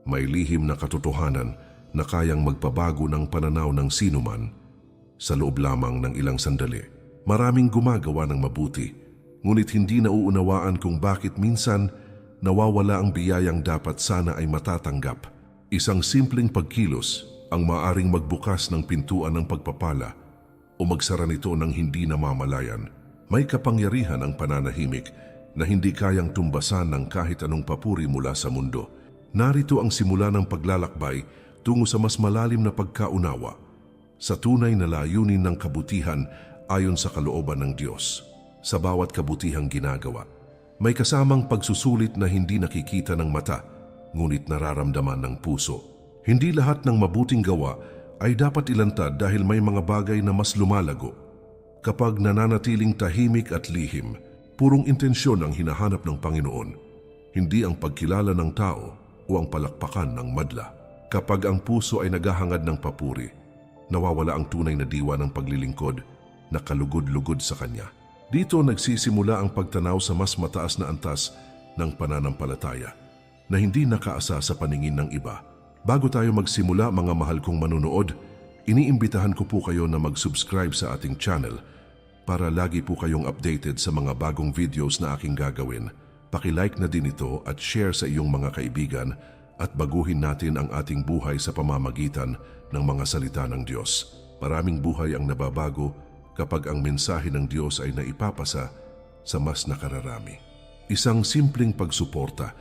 May lihim na katotohanan na kayang magpabago ng pananaw ng sinuman sa loob lamang ng ilang sandali. Maraming gumagawa ng mabuti, ngunit hindi nauunawaan kung bakit minsan nawawala ang biyayang dapat sana ay matatanggap. Isang simpleng pagkilos ang maaring magbukas ng pintuan ng pagpapala o magsara nito ng hindi namamalayan. May kapangyarihan ang pananahimik na hindi kayang tumbasan ng kahit anong papuri mula sa mundo. Narito ang simula ng paglalakbay tungo sa mas malalim na pagkaunawa sa tunay na layunin ng kabutihan ayon sa kalooban ng Diyos. Sa bawat kabutihang ginagawa, may kasamang pagsusulit na hindi nakikita ng mata, ngunit nararamdaman ng puso. Hindi lahat ng mabuting gawa ay dapat ilantad dahil may mga bagay na mas lumalago. Kapag nananatiling tahimik at lihim, purong intensyon ang hinahanap ng Panginoon, hindi ang pagkilala ng tao o ang palakpakan ng madla. Kapag ang puso ay naghahangad ng papuri, nawawala ang tunay na diwa ng paglilingkod na kalugod-lugod sa Kanya. Dito nagsisimula ang pagtanaw sa mas mataas na antas ng pananampalataya na hindi nakaasa sa paningin ng iba. Bago tayo magsimula, mga mahal kong manunood, iniimbitahan ko po kayo na mag-subscribe sa ating channel para lagi po kayong updated sa mga bagong videos na aking gagawin. Paki-like na din ito at share sa iyong mga kaibigan at baguhin natin ang ating buhay sa pamamagitan ng mga salita ng Diyos. Maraming buhay ang nababago kapag ang mensahe ng Diyos ay naipapasa sa mas nakararami. Isang simpleng pagsuporta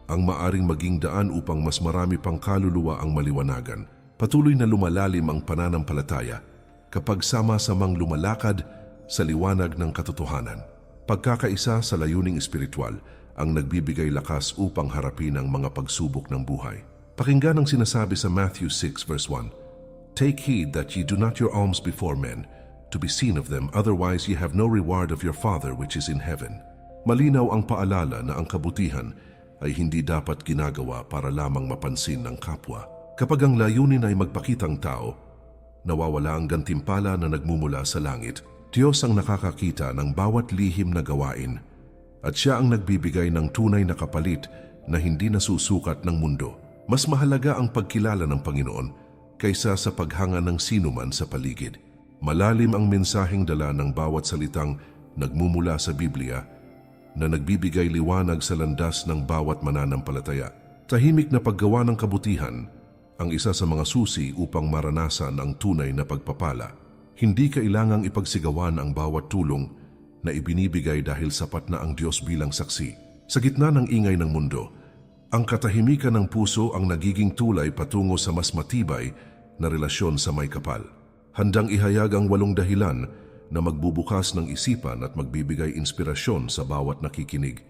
ang maaring maging daan upang mas marami pang kaluluwa ang maliwanagan. Patuloy na lumalalim ang pananampalataya kapag sama-samang lumalakad sa liwanag ng katotohanan. Pagkakaisa sa layuning espiritual ang nagbibigay lakas upang harapin ang mga pagsubok ng buhay. Pakinggan ang sinasabi sa Matthew 6 verse 1. Take heed that ye do not your alms before men, to be seen of them, otherwise ye have no reward of your Father which is in heaven. Malinaw ang paalala na ang kabutihan ay hindi dapat ginagawa para lamang mapansin ng kapwa. Kapag ang layunin ay magpakitang tao, nawawala ang gantimpala na nagmumula sa langit. Diyos ang nakakakita ng bawat lihim na gawain at Siya ang nagbibigay ng tunay na kapalit na hindi nasusukat ng mundo. Mas mahalaga ang pagkilala ng Panginoon kaysa sa paghanga ng sinuman sa paligid. Malalim ang mensaheng dala ng bawat salitang nagmumula sa Biblia na nagbibigay liwanag sa landas ng bawat mananampalataya. Tahimik na paggawa ng kabutihan ang isa sa mga susi upang maranasan ang tunay na pagpapala. Hindi kailangang ipagsigawan ang bawat tulong na ibinibigay dahil sapat na ang Diyos bilang saksi. Sa gitna ng ingay ng mundo, ang katahimikan ng puso ang nagiging tulay patungo sa mas matibay na relasyon sa may kapal. Handang ihayag ang 8 dahilan na magbubukas ng isipan at magbibigay inspirasyon sa bawat nakikinig.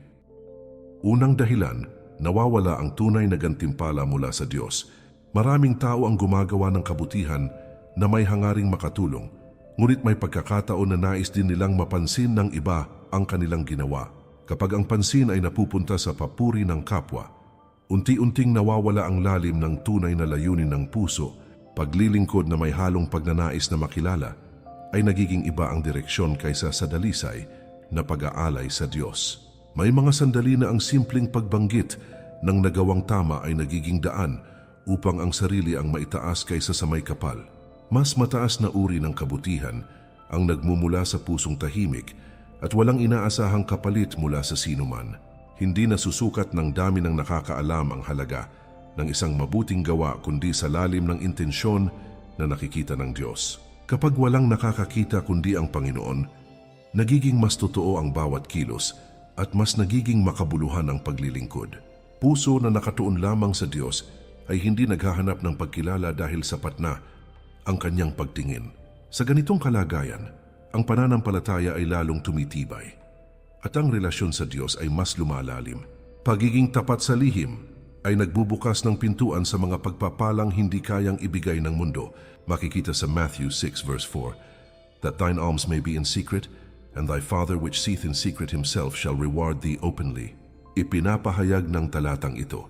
Unang dahilan, nawawala ang tunay na gantimpala mula sa Diyos. Maraming tao ang gumagawa ng kabutihan na may hangaring makatulong, ngunit may pagkakataon na nais din nilang mapansin ng iba ang kanilang ginawa. Kapag ang pansin ay napupunta sa papuri ng kapwa, unti-unting nawawala ang lalim ng tunay na layunin ng puso. Paglilingkod na may halong pagnanais na makilala ay nagiging iba ang direksyon kaysa sa dalisay na pag-aalay sa Diyos. May mga sandali na ang simpleng pagbanggit ng nagawang tama ay nagiging daan upang ang sarili ang maitaas kaysa sa may kapal. Mas mataas na uri ng kabutihan ang nagmumula sa pusong tahimik at walang inaasahang kapalit mula sa sinuman. Hindi nasusukat ng dami ng nakakaalam ang halaga ng isang mabuting gawa kundi sa lalim ng intensyon na nakikita ng Diyos. Kapag walang nakakakita kundi ang Panginoon, nagiging mas totoo ang bawat kilos at mas nagiging makabuluhan ang paglilingkod. Puso na nakatuon lamang sa Diyos ay hindi naghahanap ng pagkilala dahil sapat na ang kanyang pagtingin. Sa ganitong kalagayan, ang pananampalataya ay lalong tumitibay at ang relasyon sa Diyos ay mas lumalalim. Pagiging tapat sa lihim ay nagbubukas ng pintuan sa mga pagpapalang hindi kayang ibigay ng mundo. Makikita sa Matthew 6 verse 4, that thine alms may be in secret, and thy Father which seeth in secret himself shall reward thee openly. Ipinapahayag ng talatang ito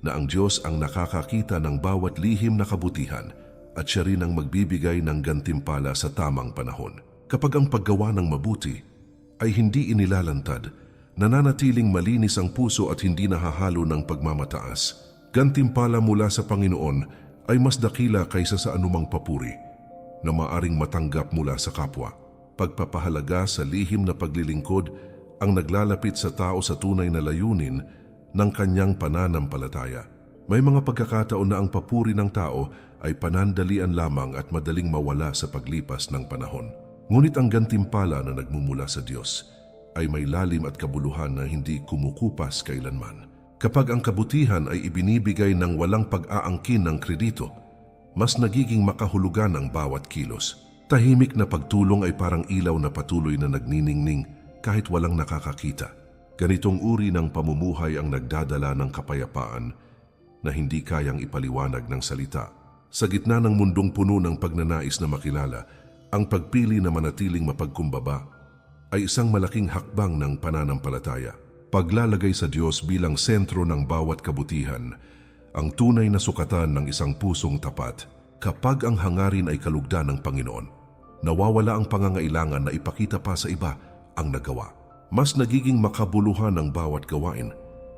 na ang Diyos ang nakakakita ng bawat lihim na kabutihan at Siya rin ang magbibigay ng gantimpala sa tamang panahon. Kapag ang paggawa ng mabuti ay hindi inilalantad, nananatiling malinis ang puso at hindi nahahalo ng pagmamataas, gantimpala mula sa Panginoon ay mas dakila kaysa sa anumang papuri na maaring matanggap mula sa kapwa. Pagpapahalaga sa lihim na paglilingkod ang naglalapit sa tao sa tunay na layunin ng kanyang pananampalataya. May mga pagkakataon na ang papuri ng tao ay panandalian lamang at madaling mawala sa paglipas ng panahon. Ngunit ang gantimpala na nagmumula sa Diyos ay may lalim at kabuluhan na hindi kumukupas kailanman. Kapag ang kabutihan ay ibinibigay ng walang pag-aangkin ng kredito, mas nagiging makahulugan ang bawat kilos. Tahimik na pagtulong ay parang ilaw na patuloy na nagniningning kahit walang nakakakita. Ganitong uri ng pamumuhay ang nagdadala ng kapayapaan na hindi kayang ipaliwanag ng salita. Sa gitna ng mundong puno ng pagnanais na makilala, ang pagpili na manatiling mapagkumbaba ay isang malaking hakbang ng pananampalataya. Paglalagay sa Diyos bilang sentro ng bawat kabutihan, ang tunay na sukatan ng isang pusong tapat. Kapag ang hangarin ay kalugdan ng Panginoon, nawawala ang pangangailangan na ipakita pa sa iba ang nagawa. Mas nagiging makabuluhan ang bawat gawain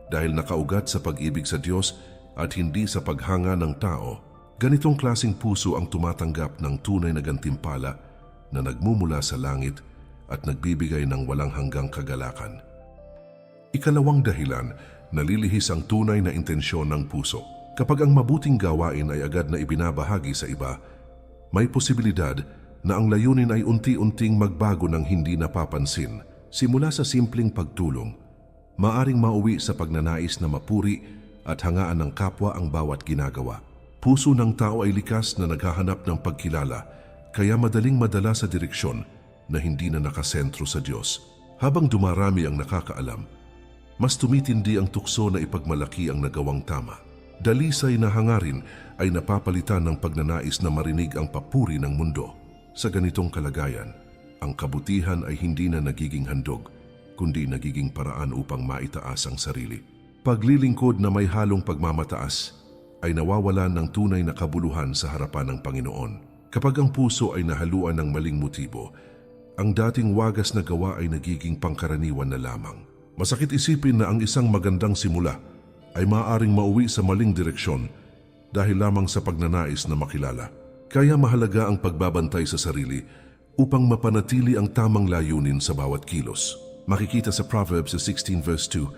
dahil nakaugat sa pag-ibig sa Diyos at hindi sa paghanga ng tao. Ganitong klaseng puso ang tumatanggap ng tunay na gantimpala na nagmumula sa langit at nagbibigay ng walang hanggang kagalakan. Ikalawang dahilan, nalilihis ang tunay na intensyon ng puso. Kapag ang mabuting gawain ay agad na ibinabahagi sa iba, may posibilidad na ang layunin ay unti-unting magbago ng hindi napapansin. Simula sa simpleng pagtulong, maaring mauwi sa pagnanais na mapuri at hangaan ng kapwa ang bawat ginagawa. Puso ng tao ay likas na naghahanap ng pagkilala, kaya madaling madala sa direksyon na hindi na nakasentro sa Diyos. Habang dumarami ang nakakaalam, mas tumitindi ang tukso na ipagmalaki ang nagawang tama. Dalisay na hangarin ay napapalitan ng pagnanais na marinig ang papuri ng mundo. Sa ganitong kalagayan, ang kabutihan ay hindi na nagiging handog, kundi nagiging paraan upang maitaas ang sarili. Paglilingkod na may halong pagmamataas ay nawawalan ng tunay na kabuluhan sa harapan ng Panginoon. Kapag ang puso ay nahaluan ng maling motibo, ang dating wagas na gawa ay nagiging pangkaraniwan na lamang. Masakit isipin na ang isang magandang simula ay maaaring mauwi sa maling direksyon dahil lamang sa pagnanais na makilala. Kaya mahalaga ang pagbabantay sa sarili upang mapanatili ang tamang layunin sa bawat kilos. Makikita sa Proverbs 16 verse 2,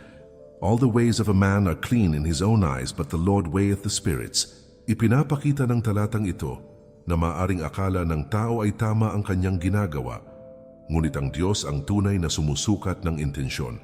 "All the ways of a man are clean in his own eyes, but the Lord weigheth the spirits." Ipinapakita ng talatang ito na maaaring akala ng tao ay tama ang kanyang ginagawa, ngunit ang Diyos ang tunay na sumusukat ng intensyon.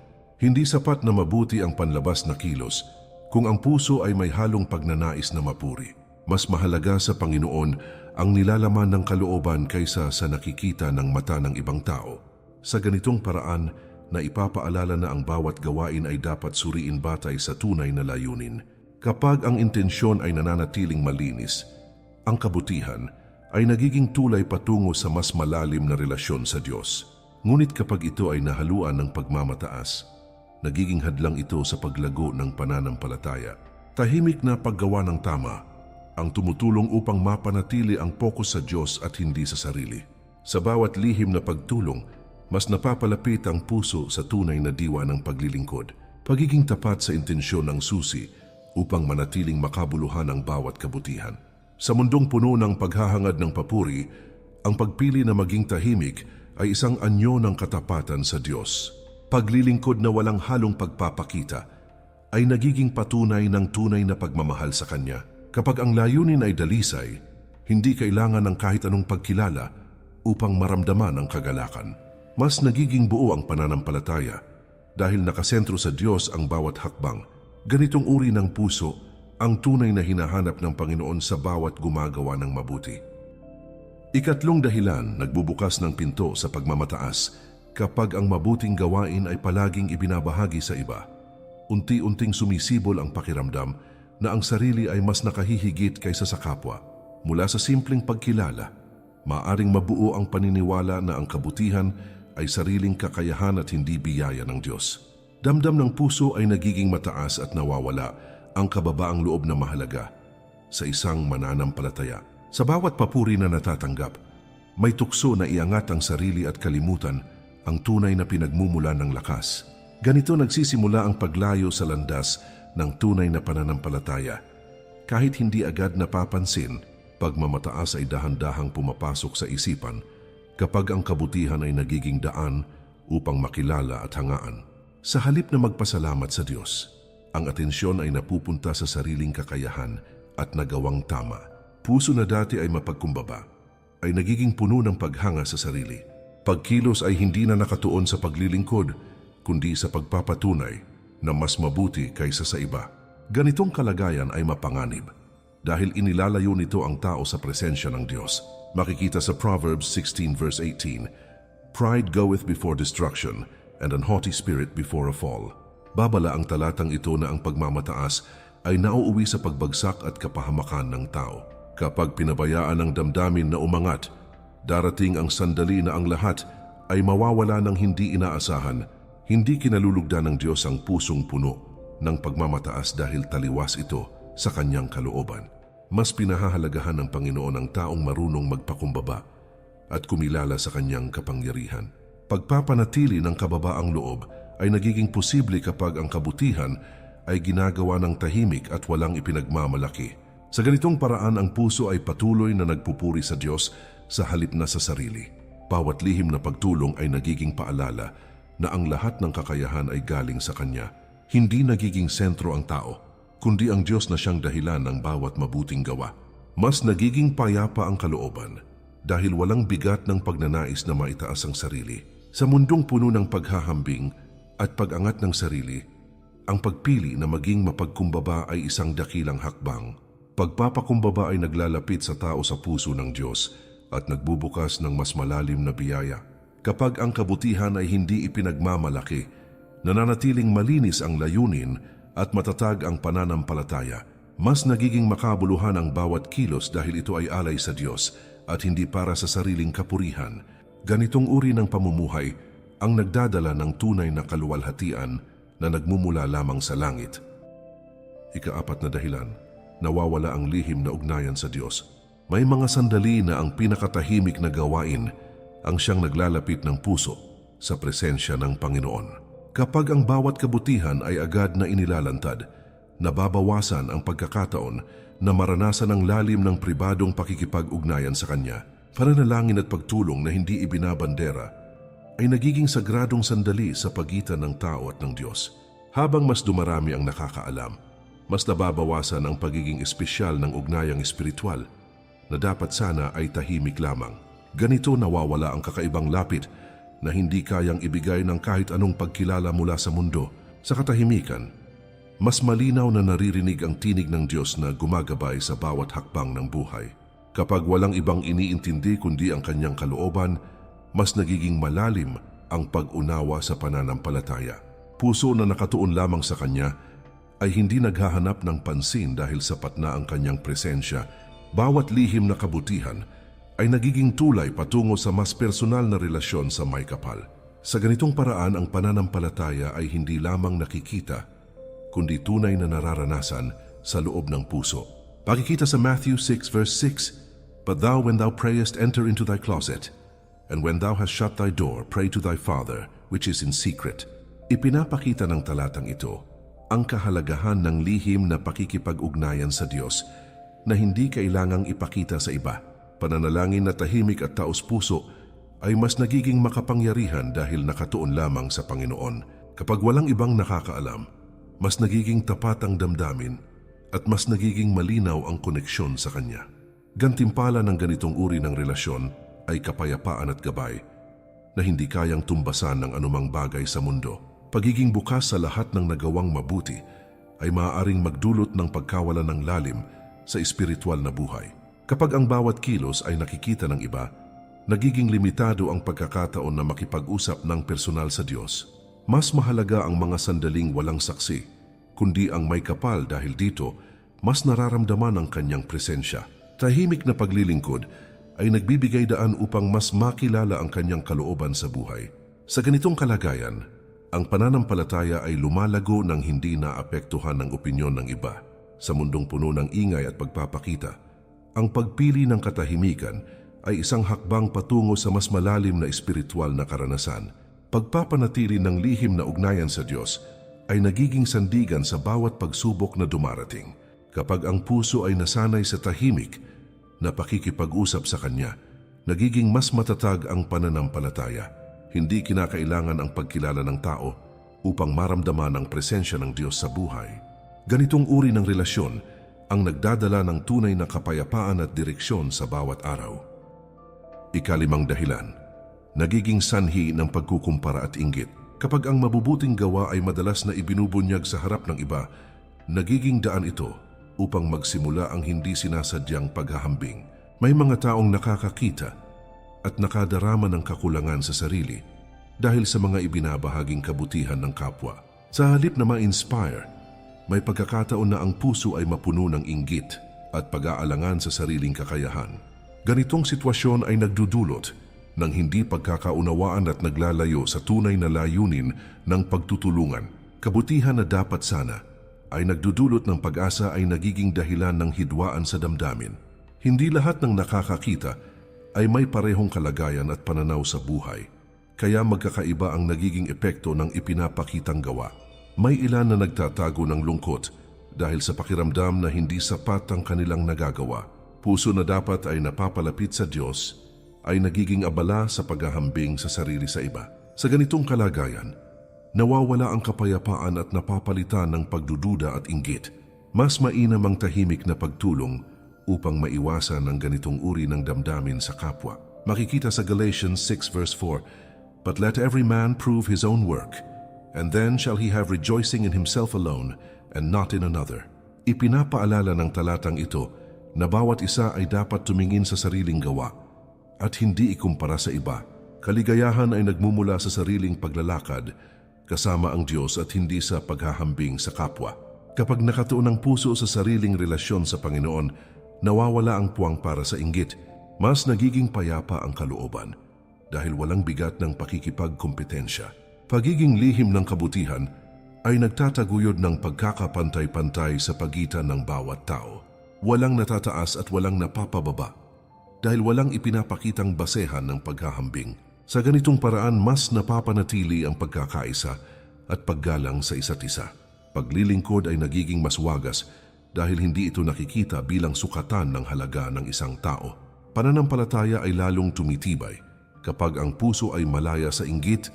Hindi sapat na mabuti ang panlabas na kilos kung ang puso ay may halong pagnanais na mapuri. Mas mahalaga sa Panginoon ang nilalaman ng kalooban kaysa sa nakikita ng mata ng ibang tao. Sa ganitong paraan na ipapaalala na ang bawat gawain ay dapat suriin batay sa tunay na layunin. Kapag ang intensyon ay nananatiling malinis, ang kabutihan ay nagiging tulay patungo sa mas malalim na relasyon sa Diyos. Ngunit kapag ito ay nahaluan ng pagmamataas, nagiging hadlang ito sa paglago ng pananampalataya. Tahimik na paggawa ng tama ang tumutulong upang mapanatili ang pokus sa Diyos at hindi sa sarili. Sa bawat lihim na pagtulong, mas napapalapit ang puso sa tunay na diwa ng paglilingkod. Pagiging tapat sa intensyon ng susi upang manatiling makabuluhan ang bawat kabutihan. Sa mundong puno ng paghahangad ng papuri, ang pagpili na maging tahimik ay isang anyo ng katapatan sa Diyos. Paglilingkod na walang halong pagpapakita ay nagiging patunay ng tunay na pagmamahal sa Kanya. Kapag ang layunin ay dalisay, hindi kailangan ng kahit anong pagkilala upang maramdaman ang kagalakan. Mas nagiging buo ang pananampalataya dahil nakasentro sa Diyos ang bawat hakbang. Ganitong uri ng puso ang tunay na hinahanap ng Panginoon sa bawat gumagawa ng mabuti. Ikatlong dahilan, nagbubukas ng pinto sa pagmamataas. Kapag ang mabuting gawain ay palaging ibinabahagi sa iba, unti-unting sumisibol ang pakiramdam na ang sarili ay mas nakahihigit kaysa sa kapwa. Mula sa simpleng pagkilala, maaring mabuo ang paniniwala na ang kabutihan ay sariling kakayahan at hindi biyaya ng Diyos. Damdam ng puso ay nagiging mataas at nawawala ang kababaang loob na mahalaga sa isang mananampalataya. Sa bawat papuri na natatanggap, may tukso na iangat ang sarili at kalimutan ang tunay na pinagmumulan ng lakas. Ganito nagsisimula ang paglayo sa landas ng tunay na pananampalataya. Kahit hindi agad napapansin, pagmamataas ay dahan-dahang pumapasok sa isipan kapag ang kabutihan ay nagiging daan upang makilala at hangaan. Sa halip na magpasalamat sa Diyos, ang atensyon ay napupunta sa sariling kakayahan at nagawang tama. Puso na dati ay mapagkumbaba, ay nagiging puno ng paghanga sa sarili. Pagkilos ay hindi na nakatuon sa paglilingkod, kundi sa pagpapatunay na mas mabuti kaysa sa iba. Ganitong kalagayan ay mapanganib dahil inilalayo nito ang tao sa presensya ng Diyos. Makikita sa Proverbs 16 verse 18, "Pride goeth before destruction, and an haughty spirit before a fall." Babala ang talatang ito na ang pagmamataas ay nauuwi sa pagbagsak at kapahamakan ng tao. Kapag pinabayaan ng damdamin na umangat, darating ang sandali na ang lahat ay mawawala ng hindi inaasahan. Hindi kinalulugdan ng Diyos ang pusong puno ng pagmamataas dahil taliwas ito sa kanyang kalooban. Mas pinahahalagahan ng Panginoon ang taong marunong magpakumbaba at kumilala sa kanyang kapangyarihan. Pagpapanatili ng kababaang loob ay nagiging posible kapag ang kabutihan ay ginagawa ng tahimik at walang ipinagmamalaki. Sa ganitong paraan, ang puso ay patuloy na nagpupuri sa Diyos sa halip na sa sarili. Bawat lihim na pagtulong ay nagiging paalala na ang lahat ng kakayahan ay galing sa Kanya. Hindi nagiging sentro ang tao, kundi ang Diyos na siyang dahilan ng bawat mabuting gawa. Mas nagiging payapa ang kalooban dahil walang bigat ng pagnanais na maitaas ang sarili. Sa mundong puno ng paghahambing at pag-angat ng sarili, ang pagpili na maging mapagkumbaba ay isang dakilang hakbang. Pagpapakumbaba ay naglalapit sa tao sa puso ng Diyos at nagbubukas ng mas malalim na biyaya. Kapag ang kabutihan ay hindi ipinagmamalaki, nananatiling malinis ang layunin at matatag ang pananampalataya, mas nagiging makabuluhan ang bawat kilos dahil ito ay alay sa Diyos at hindi para sa sariling kapurihan. Ganitong uri ng pamumuhay ang nagdadala ng tunay na kaluwalhatian na nagmumula lamang sa langit. Ika-4 na dahilan, nawawala ang lihim na ugnayan sa Diyos. May mga sandali na ang pinakatahimik na gawain ang siyang naglalapit ng puso sa presensya ng Panginoon. Kapag ang bawat kabutihan ay agad na inilalantad, nababawasan ang pagkakataon na maranasan ang lalim ng pribadong pakikipag-ugnayan sa Kanya. Pananalangin at pagtulong na hindi ibinabandera ay nagiging sagradong sandali sa pagitan ng tao at ng Diyos. Habang mas dumarami ang nakakaalam, mas nababawasan ang pagiging espesyal ng ugnayang espiritual na dapat sana ay tahimik lamang. Ganito nawawala ang kakaibang lapit na hindi kayang ibigay ng kahit anong pagkilala mula sa mundo. Sa katahimikan, mas malinaw na naririnig ang tinig ng Diyos na gumagabay sa bawat hakbang ng buhay. Kapag walang ibang iniintindi kundi ang kanyang kalooban, mas nagiging malalim ang pag-unawa sa pananampalataya. Puso na nakatuon lamang sa Kanya ay hindi naghahanap ng pansin dahil sapat na ang Kanyang presensya. Bawat lihim na kabutihan ay nagiging tulay patungo sa mas personal na relasyon sa may kapal. Sa ganitong paraan, ang pananampalataya ay hindi lamang nakikita, kundi tunay na nararanasan sa loob ng puso. Pakikita sa Matthew 6 verse 6, "But thou, when thou prayest, enter into thy closet, and when thou hast shut thy door, pray to thy Father, which is in secret." Ipinapakita ng talatang ito ang kahalagahan ng lihim na pakikipag-ugnayan sa Diyos na hindi kailangang ipakita sa iba. Pananalangin na tahimik at taos-puso ay mas nagiging makapangyarihan dahil nakatuon lamang sa Panginoon. Kapag walang ibang nakakaalam, mas nagiging tapat ang damdamin at mas nagiging malinaw ang koneksyon sa Kanya. Gantimpala ng ganitong uri ng relasyon ay kapayapaan at gabay na hindi kayang tumbasan ng anumang bagay sa mundo. Pagiging bukas sa lahat ng nagawang mabuti ay maaaring magdulot ng pagkawalan ng lalim sa espiritual na buhay. Kapag ang bawat kilos ay nakikita ng iba, nagiging limitado ang pagkakataon na makipag-usap ng personal sa Diyos. Mas mahalaga ang mga sandaling walang saksi, kundi ang may kapal dahil dito mas nararamdaman ang Kanyang presensya. Tahimik na paglilingkod ay nagbibigay daan upang mas makilala ang Kanyang kalooban sa buhay. Sa ganitong kalagayan, ang pananampalataya ay lumalago nang hindi naapektuhan ng opinyon ng iba. Sa mundong puno ng ingay at pagpapakita, ang pagpili ng katahimikan ay isang hakbang patungo sa mas malalim na espiritual na karanasan. Pagpapanatili ng lihim na ugnayan sa Diyos ay nagiging sandigan sa bawat pagsubok na dumarating. Kapag ang puso ay nasanay sa tahimik na pakikipag-usap sa Kanya, nagiging mas matatag ang pananampalataya. Hindi kinakailangan ang pagkilala ng tao upang maramdaman ang presensya ng Diyos sa buhay. Ganitong uri ng relasyon ang nagdadala ng tunay na kapayapaan at direksyon sa bawat araw. Ikalimang dahilan, nagiging sanhi ng pagkukumpara at inggit. Kapag ang mabubuting gawa ay madalas na ibinubunyag sa harap ng iba, nagiging daan ito upang magsimula ang hindi sinasadyang paghahambing. May mga taong nakakakita at nakadarama ng kakulangan sa sarili dahil sa mga ibinabahaging kabutihan ng kapwa. Sa halip na ma-inspire, may pagkakataon na ang puso ay mapuno ng inggit at pag-aalangan sa sariling kakayahan. Ganitong sitwasyon ay nagdudulot ng hindi pagkakaunawaan at naglalayo sa tunay na layunin ng pagtutulungan. Kabutihan na dapat sana ay nagdudulot ng pag-asa ay nagiging dahilan ng hidwaan sa damdamin. Hindi lahat ng nakakakita ay may parehong kalagayan at pananaw sa buhay, kaya magkakaiba ang nagiging epekto ng ipinapakitang gawa. May ilan na nagtatago ng lungkot dahil sa pakiramdam na hindi sapat ang kanilang nagagawa. Puso na dapat ay napapalapit sa Diyos ay nagiging abala sa paghahambing sa sarili sa iba. Sa ganitong kalagayan, nawawala ang kapayapaan at napapalitan ng pagdududa at inggit. Mas mainam ang tahimik na pagtulong upang maiwasan ang ganitong uri ng damdamin sa kapwa. Makikita sa Galatians 6 verse 4, "But let every man prove his own work, and then shall he have rejoicing in himself alone and not in another." Ipinapaalala ng talatang ito na bawat isa ay dapat tumingin sa sariling gawa at hindi ikumpara sa iba. Kaligayahan ay nagmumula sa sariling paglalakad kasama ang Diyos at hindi sa paghahambing sa kapwa. Kapag nakatuon ang puso sa sariling relasyon sa Panginoon, nawawala ang puwang para sa inggit. Mas nagiging payapa ang kalooban dahil walang bigat ng pakikipagkompetensya. Pagiging lihim ng kabutihan ay nagtataguyod ng pagkakapantay-pantay sa pagitan ng bawat tao. Walang natataas at walang napapababa dahil walang ipinapakitang basehan ng paghahambing. Sa ganitong paraan, mas napapanatili ang pagkakaisa at paggalang sa isa't isa. Paglilingkod ay nagiging mas wagas dahil hindi ito nakikita bilang sukatan ng halaga ng isang tao. Pananampalataya ay lalong tumitibay kapag ang puso ay malaya sa inggit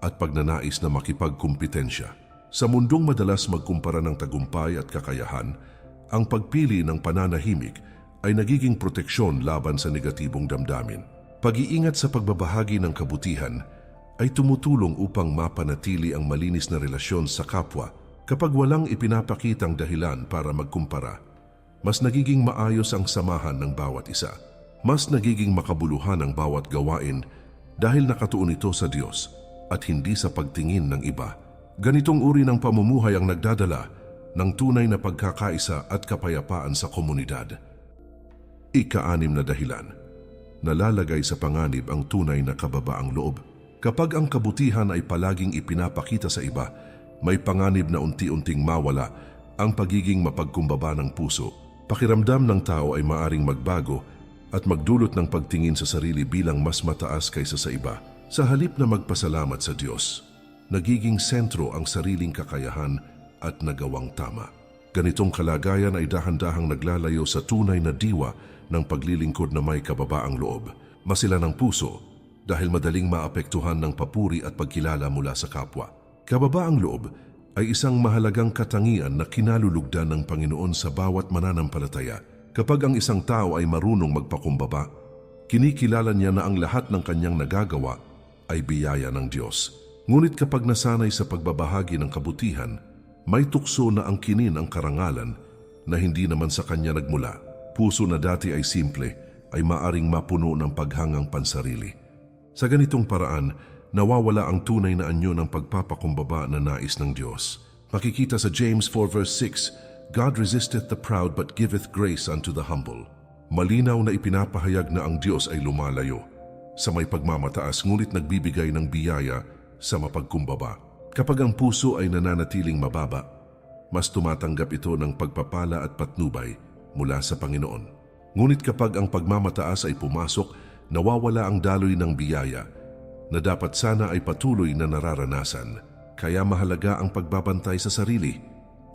at pagnanais na makipagkumpetensya. Sa mundong madalas magkumpara ng tagumpay at kakayahan, ang pagpili ng pananahimik ay nagiging proteksyon laban sa negatibong damdamin. Pag-iingat sa pagbabahagi ng kabutihan ay tumutulong upang mapanatili ang malinis na relasyon sa kapwa. Kapag walang ipinapakitang dahilan para magkumpara, mas nagiging maayos ang samahan ng bawat isa. Mas nagiging makabuluhan ang bawat gawain dahil nakatuon ito sa Diyos at hindi sa pagtingin ng iba. Ganitong uri ng pamumuhay ang nagdadala ng tunay na pagkakaisa at kapayapaan sa komunidad. Ika-6 na dahilan, nalalagay sa panganib ang tunay na kababaang loob. Kapag ang kabutihan ay palaging ipinapakita sa iba, may panganib na unti-unting mawala ang pagiging mapagkumbaba ng puso. Pakiramdam ng tao ay maaring magbago at magdulot ng pagtingin sa sarili bilang mas mataas kaysa sa iba. Sa halip na magpasalamat sa Diyos, nagiging sentro ang sariling kakayahan at nagawang tama. Ganitong kalagayan ay dahan-dahang naglalayo sa tunay na diwa ng paglilingkod na may kababaang loob. Masila ng puso dahil madaling maapektuhan ng papuri at pagkilala mula sa kapwa. Kababaang loob ay isang mahalagang katangian na kinalulugdan ng Panginoon sa bawat mananampalataya. Kapag ang isang tao ay marunong magpakumbaba, kinikilala niya na ang lahat ng kanyang nagagawa ay biyaya ng Diyos. Ngunit kapag nasanay sa pagbabahagi ng kabutihan, may tukso na ang kinin ang karangalan na hindi naman sa kanya nagmula. Puso na dati ay simple ay maaring mapuno ng paghangang pansarili. Sa ganitong paraan, nawawala ang tunay na anyo ng pagpapakumbaba na nais ng Diyos. Makikita sa James 4 verse 6, "God resisteth the proud but giveth grace unto the humble." Malinaw na ipinapahayag na ang Diyos ay lumalayo sa may pagmamataas ngunit nagbibigay ng biyaya sa mapagkumbaba. Kapag ang puso ay nananatiling mababa, mas tumatanggap ito ng pagpapala at patnubay mula sa Panginoon. Ngunit kapag ang pagmamataas ay pumasok, nawawala ang daloy ng biyaya na dapat sana ay patuloy na nararanasan. Kaya mahalaga ang pagbabantay sa sarili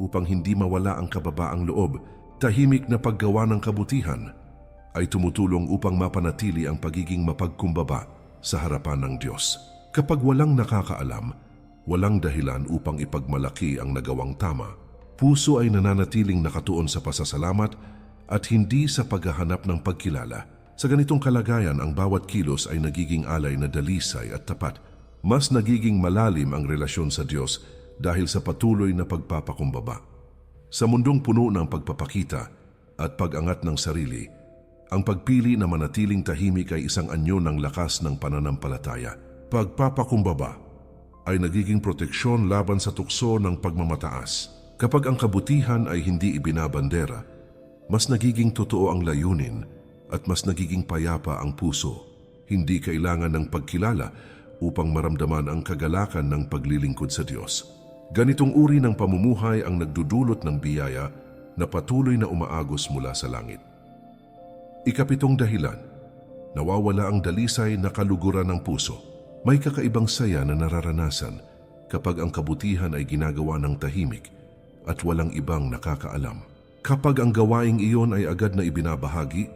upang hindi mawala ang kababaang loob. Tahimik na paggawa ng kabutihan ay tumutulong upang mapanatili ang pagiging mapagkumbaba sa harapan ng Diyos. Kapag walang nakakaalam, walang dahilan upang ipagmalaki ang nagawang tama. Puso ay nananatiling nakatuon sa pasasalamat at hindi sa paghahanap ng pagkilala. Sa ganitong kalagayan, ang bawat kilos ay nagiging alay na dalisay at tapat. Mas nagiging malalim ang relasyon sa Diyos dahil sa patuloy na pagpapakumbaba. Sa mundong puno ng pagpapakita at pag-angat ng sarili, ang pagpili na manatiling tahimik ay isang anyo ng lakas ng pananampalataya. Pagpapakumbaba ay nagiging proteksyon laban sa tukso ng pagmamataas. Kapag ang kabutihan ay hindi ibinabandera, mas nagiging totoo ang layunin at mas nagiging payapa ang puso. Hindi kailangan ng pagkilala upang maramdaman ang kagalakan ng paglilingkod sa Diyos. Ganitong uri ng pamumuhay ang nagdudulot ng biyaya na patuloy na umaagos mula sa langit. Ikapitong dahilan, nawawala ang dalisay na kaluguran ng puso. May kakaibang saya na nararanasan kapag ang kabutihan ay ginagawa ng tahimik at walang ibang nakakaalam. Kapag ang gawaing iyon ay agad na ibinabahagi,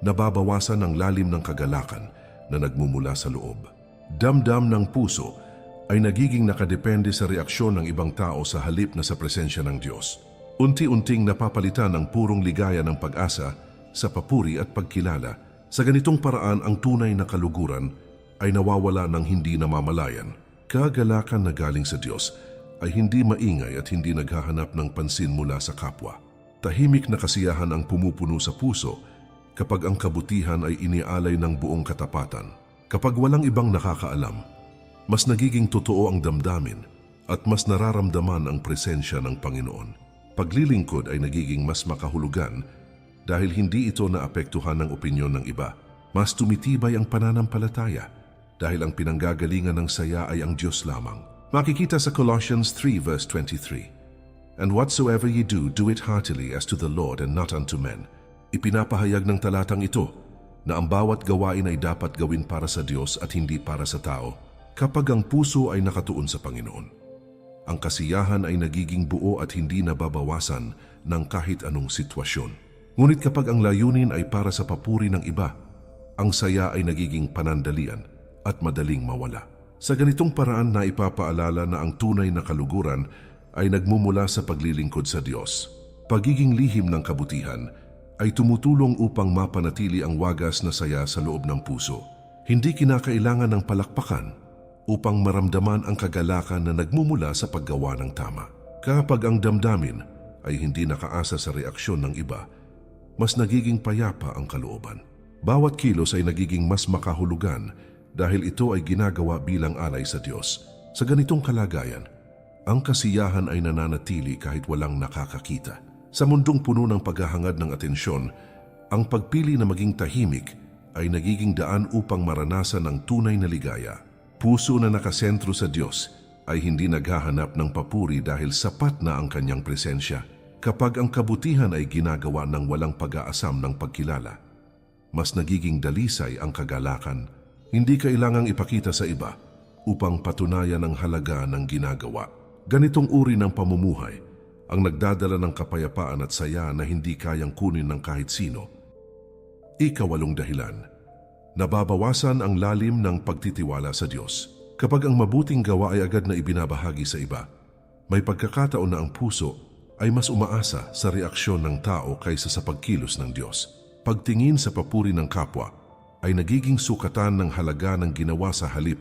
nababawasan ang lalim ng kagalakan na nagmumula sa loob. Damdam ng puso ay nagiging nakadepende sa reaksyon ng ibang tao sa halip na sa presensya ng Diyos. Unti-unting napapalitan ang purong ligaya ng pag-asa sa papuri at pagkilala. Sa ganitong paraan, ang tunay na kaluguran ay nawawala ng hindi namamalayan. Kagalakan na galing sa Diyos ay hindi maingay at hindi naghahanap ng pansin mula sa kapwa. Tahimik na kasiyahan ang pumupuno sa puso kapag ang kabutihan ay inialay ng buong katapatan. Kapag walang ibang nakakaalam, mas nagiging totoo ang damdamin at mas nararamdaman ang presensya ng Panginoon. Paglilingkod ay nagiging mas makahulugan dahil hindi ito naapektuhan ng opinyon ng iba. Mas tumitibay ang pananampalataya dahil ang pinanggagalingan ng saya ay ang Diyos lamang. Makikita sa Colossians 3 verse 23, "And whatsoever ye do, do it heartily as to the Lord and not unto men." Ipinapahayag ng talatang ito na ang bawat gawain ay dapat gawin para sa Diyos at hindi para sa tao. Kapag ang puso ay nakatuon sa Panginoon, ang kasiyahan ay nagiging buo at hindi nababawasan ng kahit anong sitwasyon. Ngunit kapag ang layunin ay para sa papuri ng iba, ang saya ay nagiging panandalian at madaling mawala. Sa ganitong paraan na ipapaalala na ang tunay na kaluguran ay nagmumula sa paglilingkod sa Diyos. Pagiging lihim ng kabutihan ay tumutulong upang mapanatili ang wagas na saya sa loob ng puso. Hindi kinakailangan ng palakpakan upang maramdaman ang kagalakan na nagmumula sa paggawa ng tama. Kapag ang damdamin ay hindi nakaasa sa reaksyon ng iba, mas nagiging payapa ang kalooban. Bawat kilos ay nagiging mas makahulugan dahil ito ay ginagawa bilang alay sa Diyos. Sa ganitong kalagayan, ang kasiyahan ay nananatili kahit walang nakakakita. Sa mundong puno ng paghahangad ng atensyon, ang pagpili na maging tahimik ay nagiging daan upang maranasan ang tunay na ligaya. Puso na nakasentro sa Diyos ay hindi naghahanap ng papuri dahil sapat na ang kanyang presensya. Kapag ang kabutihan ay ginagawa ng walang pag-aasam ng pagkilala, mas nagiging dalisay ang kagalakan. Hindi kailangang ipakita sa iba upang patunayan ang halaga ng ginagawa. Ganitong uri ng pamumuhay ang nagdadala ng kapayapaan at saya na hindi kayang kunin ng kahit sino. Ikawalong dahilan, nababawasan ang lalim ng pagtitiwala sa Diyos. Kapag ang mabuting gawa ay agad na ibinabahagi sa iba, may pagkakataon na ang puso ay mas umaasa sa reaksyon ng tao kaysa sa pagkilos ng Diyos. Pagtingin sa papuri ng kapwa ay nagiging sukatan ng halaga ng ginawa sa halip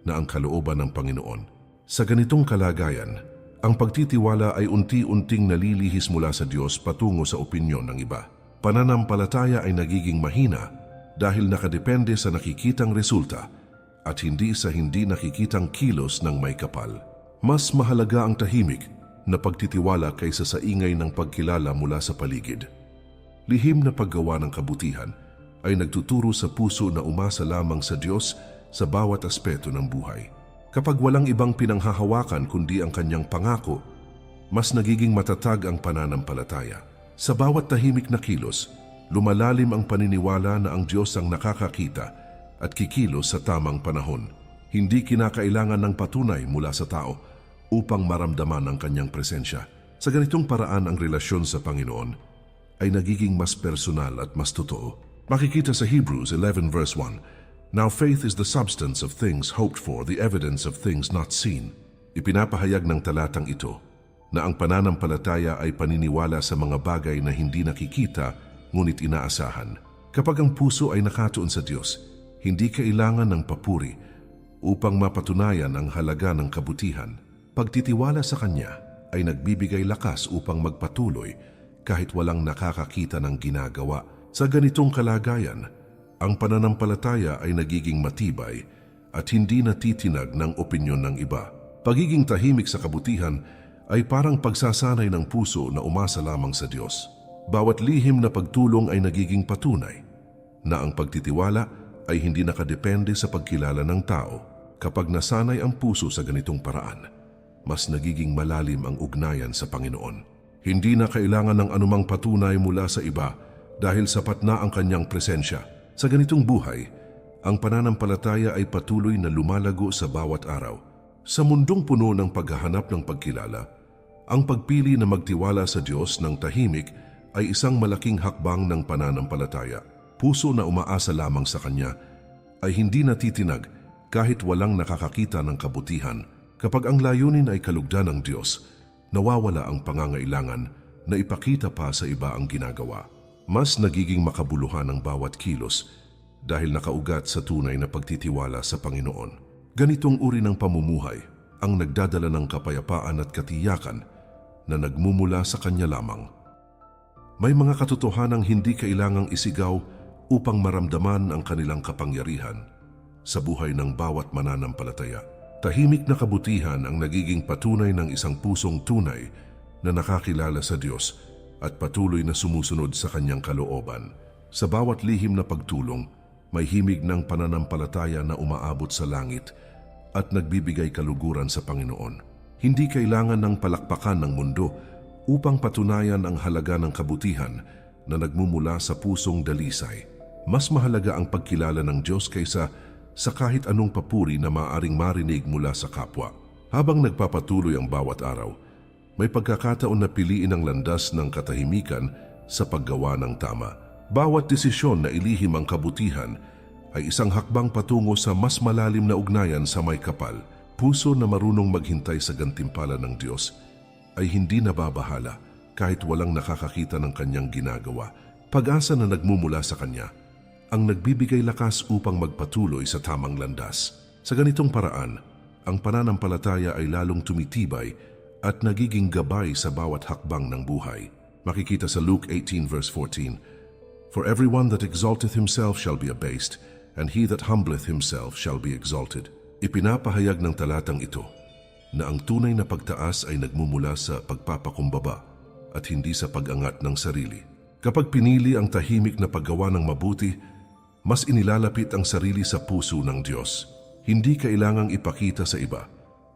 na ang kalooban ng Panginoon. Sa ganitong kalagayan, ang pagtitiwala ay unti-unting nalilihis mula sa Diyos patungo sa opinyon ng iba. Pananampalataya ay nagiging mahina dahil nakadepende sa nakikitang resulta at hindi sa hindi nakikitang kilos ng may kapal. Mas mahalaga ang tahimik na pagtitiwala kaysa sa ingay ng pagkilala mula sa paligid. Lihim na paggawa ng kabutihan ay nagtuturo sa puso na umasa lamang sa Diyos sa bawat aspeto ng buhay. Kapag walang ibang pinanghahawakan kundi ang kanyang pangako, mas nagiging matatag ang pananampalataya. Sa bawat tahimik na kilos, lumalalim ang paniniwala na ang Diyos ang nakakakita at kikilos sa tamang panahon. Hindi kinakailangan ng patunay mula sa tao upang maramdaman ang kanyang presensya. Sa ganitong paraan ang relasyon sa Panginoon ay nagiging mas personal at mas totoo. Makikita sa Hebrews 11 verse 1, "Now faith is the substance of things hoped for, the evidence of things not seen." Ipinapahayag ng talatang ito na ang pananampalataya ay paniniwala sa mga bagay na hindi nakikita ngunit inaasahan. Kapag ang puso ay nakatuon sa Diyos, hindi kailangan ng papuri upang mapatunayan ang halaga ng kabutihan. Pagtitiwala sa Kanya ay nagbibigay lakas upang magpatuloy kahit walang nakakakita ng ginagawa. Sa ganitong kalagayan, ang pananampalataya ay nagiging matibay at hindi natitinag ng opinyon ng iba. Pagiging tahimik sa kabutihan ay parang pagsasanay ng puso na umasa lamang sa Diyos. Bawat lihim na pagtulong ay nagiging patunay na ang pagtitiwala ay hindi nakadepende sa pagkilala ng tao. Kapag nasanay ang puso sa ganitong paraan, mas nagiging malalim ang ugnayan sa Panginoon. Hindi na kailangan ng anumang patunay mula sa iba dahil sapat na ang kanyang presensya. Sa ganitong buhay, ang pananampalataya ay patuloy na lumalago sa bawat araw. Sa mundong puno ng paghahanap ng pagkilala, ang pagpili na magtiwala sa Diyos ng tahimik ay isang malaking hakbang ng pananampalataya. Puso na umaasa lamang sa Kanya ay hindi natitinag kahit walang nakakakita ng kabutihan. Kapag ang layunin ay kalugdan ng Diyos, nawawala ang pangangailangan na ipakita pa sa iba ang ginagawa. Mas nagiging makabuluhan ang bawat kilos dahil nakaugat sa tunay na pagtitiwala sa Panginoon. Ganitong uri ng pamumuhay ang nagdadala ng kapayapaan at katiyakan na nagmumula sa Kanya lamang. May mga katotohanang hindi kailangang isigaw upang maramdaman ang kanilang kapangyarihan sa buhay ng bawat mananampalataya. Tahimik na kabutihan ang nagiging patunay ng isang pusong tunay na nakakilala sa Diyos at patuloy na sumusunod sa Kanyang kalooban. Sa bawat lihim na pagtulong, may himig ng pananampalataya na umaabot sa langit at nagbibigay kaluguran sa Panginoon. Hindi kailangan ng palakpakan ng mundo upang patunayan ang halaga ng kabutihan na nagmumula sa pusong dalisay. Mas mahalaga ang pagkilala ng Diyos kaysa sa kahit anong papuri na maaaring marinig mula sa kapwa. Habang nagpapatuloy ang bawat araw, may pagkakataon na piliin ang landas ng katahimikan sa paggawa ng tama. Bawat desisyon na ilihim ang kabutihan ay isang hakbang patungo sa mas malalim na ugnayan sa may kapal. Puso na marunong maghintay sa gantimpala ng Diyos ay hindi nababahala kahit walang nakakakita ng Kanyang ginagawa. Pag-asa na nagmumula sa Kanya ang nagbibigay lakas upang magpatuloy sa tamang landas. Sa ganitong paraan, ang pananampalataya ay lalong tumitibay at nagiging gabay sa bawat hakbang ng buhay. Makikita sa Luke 18 verse 14, "For everyone that exalteth himself shall be abased, and he that humbleth himself shall be exalted." Ipinapahayag ng talatang ito na ang tunay na pagtaas ay nagmumula sa pagpapakumbaba at hindi sa pag-angat ng sarili. Kapag pinili ang tahimik na paggawa ng mabuti, mas inilalapit ang sarili sa puso ng Diyos. Hindi kailangang ipakita sa iba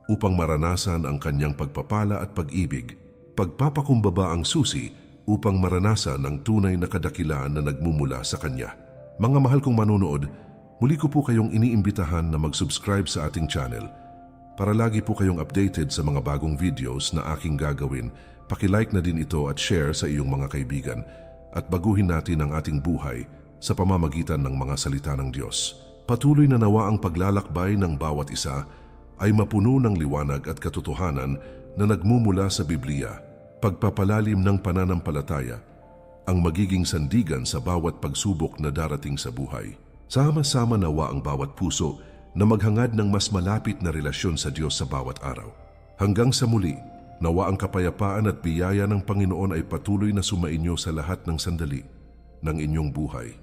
upang maranasan ang Kanyang pagpapala at pag-ibig. Pagpapakumbaba ang susi upang maranasan ang tunay na kadakilaan na nagmumula sa Kanya. Mga mahal kong manonood, muli ko po kayong iniimbitahan na mag-subscribe sa ating channel para lagi po kayong updated sa mga bagong videos na aking gagawin. Paki-like na din ito at share sa iyong mga kaibigan at baguhin natin ang ating buhay sa pamamagitan ng mga salita ng Diyos. Patuloy na nawa ang paglalakbay ng bawat isa ay mapuno ng liwanag at katotohanan na nagmumula sa Biblia. Pagpapalalim ng pananampalataya ang magiging sandigan sa bawat pagsubok na darating sa buhay. Sama-sama nawa ang bawat puso na maghangad ng mas malapit na relasyon sa Diyos sa bawat araw. Hanggang sa muli, nawa ang kapayapaan at biyaya ng Panginoon ay patuloy na sumainyo sa lahat ng sandali ng inyong buhay.